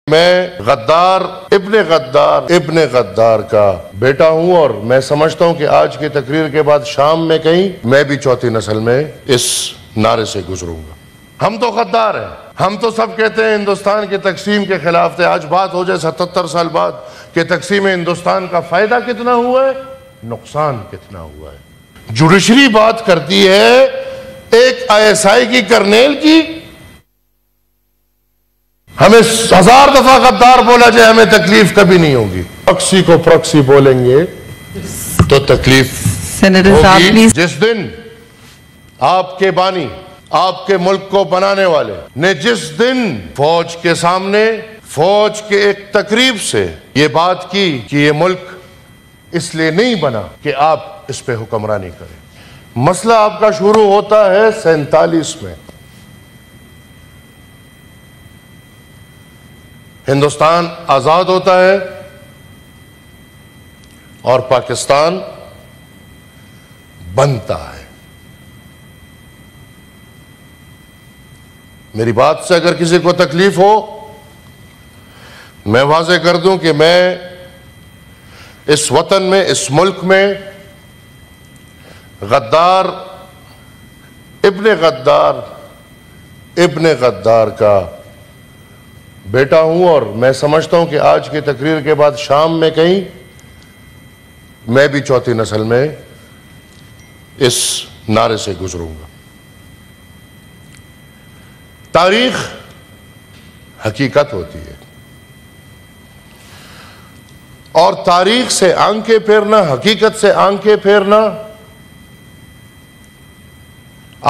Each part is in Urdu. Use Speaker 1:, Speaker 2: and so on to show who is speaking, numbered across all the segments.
Speaker 1: میں غدار ابن غدار کا بیٹا ہوں اور میں سمجھتا ہوں کہ آج کی تقریر کے بعد شام میں کہیں میں بھی چوتھی نسل میں اس نعرے سے گزروں گا۔ ہم تو غدار ہیں، ہم تو سب کہتے ہیں ہندوستان کی تقسیم کے خلاف تھے۔ آج بات ہو جائے 77 سال بعد کہ تقسیم ہندوستان کا فائدہ کتنا ہوا ہے، نقصان کتنا ہوا ہے۔ جوڈیشری بات کرتی ہے ایک ISI کی کرنیل کی، ہمیں 1000 دفعہ غدار بولا جائے ہمیں تکلیف کبھی نہیں ہوگی۔ پرکسی کو پرکسی بولیں گے تو تکلیف ہوگی۔ جس دن آپ کے بانی، آپ کے ملک کو بنانے والے نے جس دن فوج کے سامنے، فوج کے ایک تقریب سے یہ بات کی کہ یہ ملک اس لیے نہیں بنا کہ آپ اس پہ حکمرانی کریں۔ مسئلہ آپ کا شروع ہوتا ہے 47 میں۔ ہندوستان آزاد ہوتا ہے اور پاکستان بنتا ہے۔ میری بات سے اگر کسی کو تکلیف ہو، میں واضح کر دوں کہ میں اس وطن میں، اس ملک میں غدار ابن غدار کا بیٹا ہوں اور میں سمجھتا ہوں کہ آج کی تقریر کے بعد شام میں کہیں میں بھی چوتھی نسل میں اس نعرے سے گزروں گا۔ تاریخ حقیقت ہوتی ہے اور تاریخ سے آنکھیں پھیرنا، حقیقت سے آنکھیں پھیرنا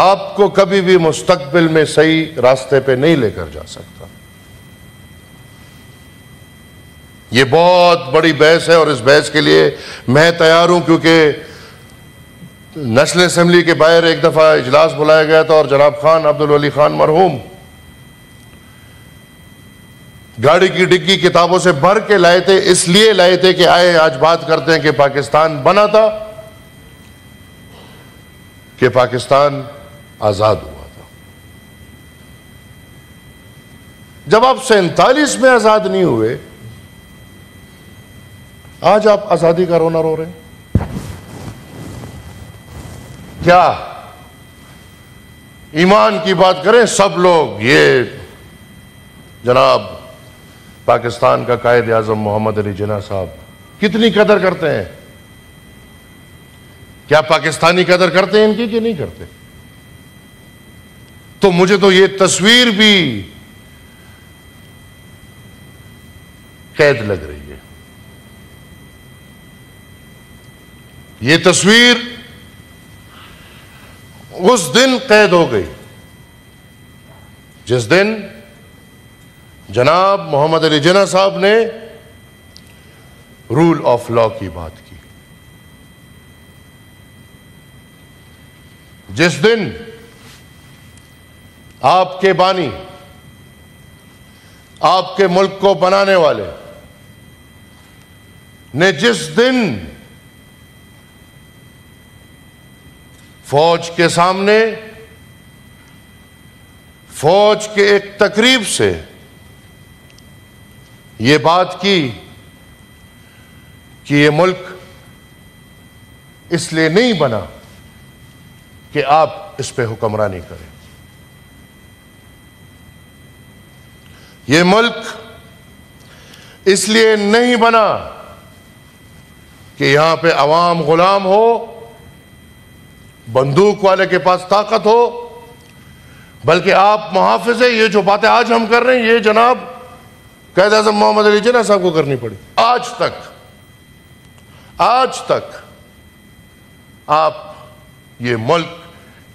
Speaker 1: آپ کو کبھی بھی مستقبل میں صحیح راستے پہ نہیں لے کر جا سکتا۔ یہ بہت بڑی بحث ہے اور اس بحث کے لیے میں تیار ہوں، کیونکہ نیشنل اسمبلی کے باہر ایک دفعہ اجلاس بلایا گیا تھا اور جناب خان عبدالولی خان مرحوم گاڑی کی ڈگی کتابوں سے بھر کے لائے تھے، اس لیے لائے تھے کہ آئے آج بات کرتے ہیں کہ پاکستان بنا تھا، کہ پاکستان آزاد ہوا تھا۔ جب آپ 47 میں آزاد نہیں ہوئے، آج آپ آزادی کا رونا رو رہے ہیں؟ کیا ایمان کی بات کریں سب لوگ، یہ جناب پاکستان کا قائد اعظم محمد علی جناح صاحب کتنی قدر کرتے ہیں؟ کیا پاکستانی قدر کرتے ہیں ان کی کہ نہیں کرتے؟ تو مجھے تو یہ تصویر بھی قید لگ رہی ہے۔ یہ تصویر اس دن قید ہو گئی جس دن جناب محمد علی جناح صاحب نے رول آف لا کی بات کی، جس دن آپ کے بانی، آپ کے ملک کو بنانے والے نے جس دن فوج کے سامنے، فوج کے ایک تقریب سے یہ بات کی کہ یہ ملک اس لیے نہیں بنا کہ آپ اس پہ حکمرانی کریں، یہ ملک اس لیے نہیں بنا کہ یہاں پہ عوام غلام ہو، بندوق والے کے پاس طاقت ہو، بلکہ آپ محافظ ہیں۔ یہ جو باتیں آج ہم کر رہے ہیں یہ جناب قائد اعظم محمد علی جناح صاحب کو کرنی پڑی۔ آج تک آپ یہ ملک،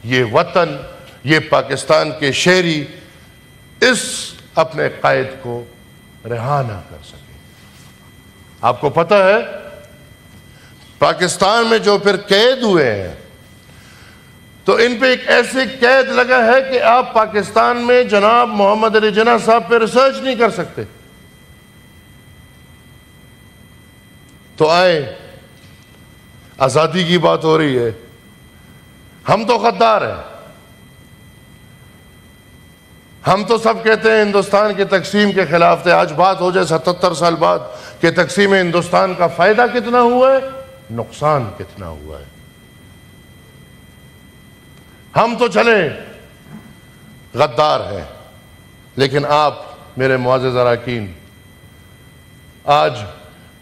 Speaker 1: یہ وطن، یہ پاکستان کے شہری اس اپنے قائد کو رہا نہ کر سکے۔ آپ کو پتہ ہے پاکستان میں جو پھر قید ہوئے ہیں تو ان پہ ایک ایسی قید لگا ہے کہ آپ پاکستان میں جناب محمد علی جناح صاحب پہ ریسرچ نہیں کر سکتے۔ تو آئے آزادی کی بات ہو رہی ہے، ہم تو غدار ہیں، ہم تو سب کہتے ہیں ہندوستان کی تقسیم کے خلاف تھے. آج بات ہو جائے 77 سال بعد کہ تقسیم ہندوستان کا فائدہ کتنا ہوا ہے, نقصان کتنا ہوا ہے. ہم تو چلے غدار ہیں, لیکن آپ میرے معزز اراکین آج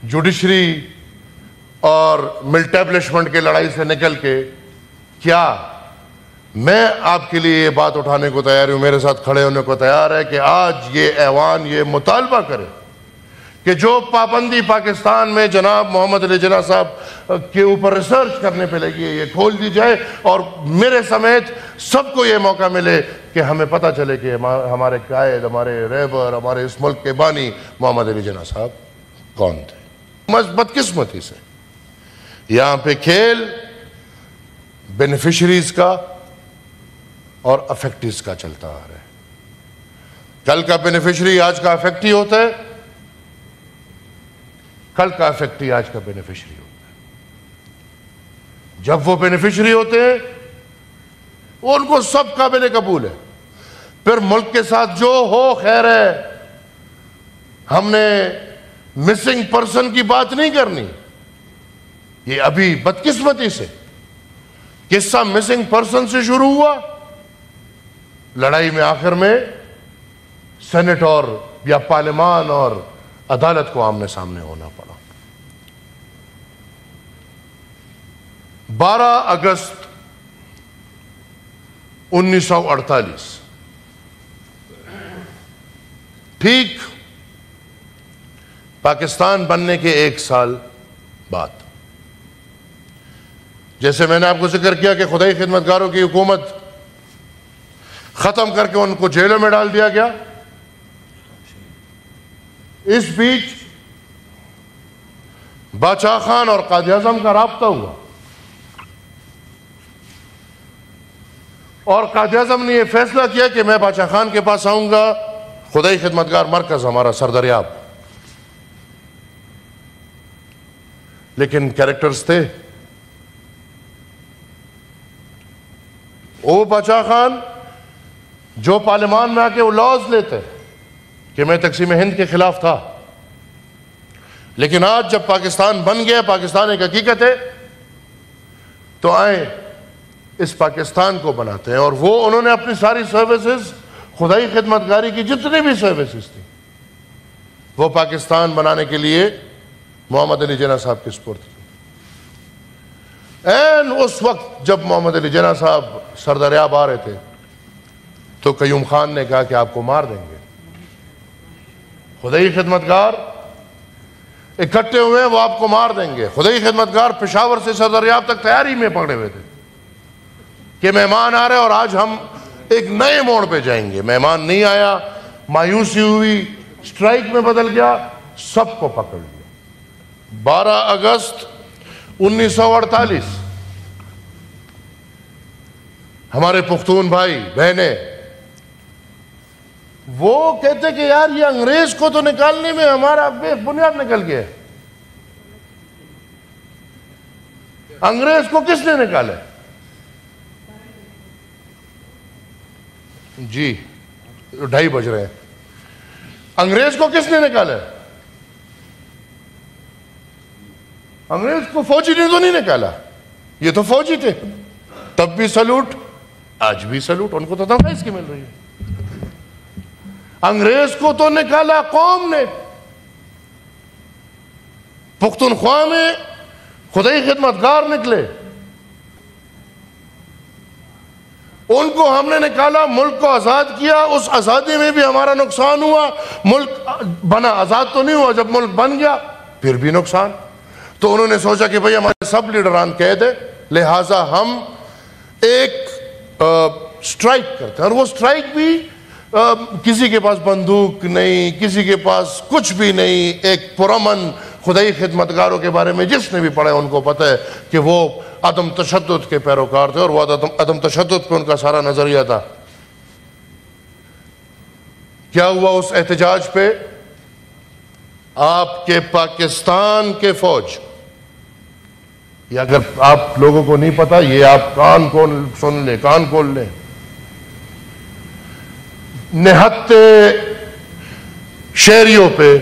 Speaker 1: جوڈیشری اور ملٹیبلشمنٹ کی لڑائی سے نکل کے کیا میں آپ کے لیے یہ بات اٹھانے کو تیار ہوں, میرے ساتھ کھڑے ہونے کو تیار ہے کہ آج یہ ایوان یہ مطالبہ کرے کہ جو پابندی پاکستان میں جناب محمد علی جناح صاحب کے اوپر ریسرچ کرنے پہ لگی ہے یہ کھول دی جائے, اور میرے سمیت سب کو یہ موقع ملے کہ ہمیں پتہ چلے کہ ہمارے قائد, ہمارے رہبر, ہمارے اس ملک کے بانی محمد علی جناح صاحب کون تھے. بدقسمتی سے یہاں پہ کھیل بینیفیشریز کا اور افیکٹیز کا چلتا آ رہا ہے. کل کا بینیفیشری آج کا افیکٹی ہوتا ہے, کل کا افیکٹی آج کا بینیفیشری ہوتا ہے. جب وہ بینیفیشری ہوتے ہیں ان کو سب قابل قبول ہے, پھر ملک کے ساتھ جو ہو خیر ہے. ہم نے مسنگ پرسن کی بات نہیں کرنی, یہ ابھی بدقسمتی سے قصہ مسنگ پرسن سے شروع ہوا, لڑائی میں آخر میں سینٹ اور یا پارلیمان اور عدالت کو آمنے سامنے ہونا پڑا. 12 اگست 1948 ٹھیک پاکستان بننے کے 1 سال بعد, جیسے میں نے آپ کو ذکر کیا کہ خدائی خدمتگاروں کی حکومت ختم کر کے ان کو جیلوں میں ڈال دیا گیا, اس بیچ باچا خان اور قائد اعظم کا رابطہ ہوا, اور قائد اعظم نے یہ فیصلہ کیا کہ میں باچا خان کے پاس آؤں گا, خدائی خدمتگار مرکز ہمارا سردریاب. لیکن کریکٹرز تھے, وہ باچا خان جو پارلیمان میں آ کے وہ لاز لیتے کہ میں تقسیم ہند کے خلاف تھا, لیکن آج جب پاکستان بن گیا, پاکستان ایک حقیقت ہے, تو آئیں اس پاکستان کو بناتے ہیں. اور وہ انہوں نے اپنی ساری سروسز, خدائی خدمتگاری کی جتنی بھی سروسز تھیں, وہ پاکستان بنانے کے لیے محمد علی جناح صاحب کے سپرد کی. این اس وقت جب محمد علی جناح صاحب سردریاب آ رہے تھے تو قیوم خان نے کہا کہ آپ کو مار دیں گے. خدائی خدمتگار اکٹھے ہوئے ہیں, وہ آپ کو مار دیں گے. خدائی خدمتگار پشاور سے سردریاب تک تیاری میں پکڑے ہوئے تھے کہ مہمان آ رہے اور آج ہم ایک نئے موڑ پہ جائیں گے. مہمان نہیں آیا, مایوسی ہوئی, سٹرائک میں بدل گیا, سب کو پکڑ لیا. 12 اگست 1948 ہمارے پختون بھائی بہنیں وہ کہتے کہ یار یہ انگریز کو تو نکالنے میں ہمارا بے بنیاد نکل گیا. انگریز کو کس نے نکالا؟ جی 2:30 بج رہے ہیں. انگریز کو کس نے نکالا؟ انگریز کو فوجی نے تو نہیں نکالا, یہ تو فوجی تھے. تب بھی سلوٹ, آج بھی سلوٹ, ان کو تو تنخواہ اس کی مل رہی ہے. انگریز کو تو نکالا قوم نے. پختونخوا میں خدائی خدمتگار نکلے, ان کو ہم نے نکالا, ملک کو آزاد کیا. اس آزادی میں بھی ہمارا نقصان ہوا. ملک بنا, آزاد تو نہیں ہوا. جب ملک بن گیا پھر بھی نقصان. تو انہوں نے سوچا کہ بھئی ہمارے سب لیڈران قید ہیں, لہٰذا ہم ایک سٹرائک کرتے ہیں. اور وہ سٹرائک بھی کسی کے پاس بندوق نہیں, کسی کے پاس کچھ بھی نہیں. ایک پرامن خدائی خدمتگاروں کے بارے میں جس نے بھی پڑھا ان کو پتہ ہے کہ وہ عدم تشدد کے پیروکار تھے, اور وہ عدم تشدد پہ ان کا سارا نظریہ تھا. کیا ہوا اس احتجاج پہ؟ آپ کے پاکستان کے فوج, یہ اگر آپ لوگوں کو نہیں پتا, یہ آپ کان کھول سن لیں, کان کھول لیں. نہتے شہریوں پہ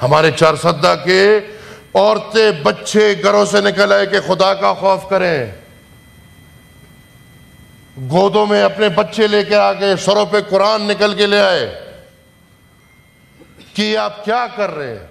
Speaker 1: ہمارے چارسدہ کے عورتیں بچے گھروں سے نکل آئے کہ خدا کا خوف کریں، گودوں میں اپنے بچے لے کے آگے، سروں پہ قرآن نکل کے لے آئے کہ آپ کیا کر رہے ہیں؟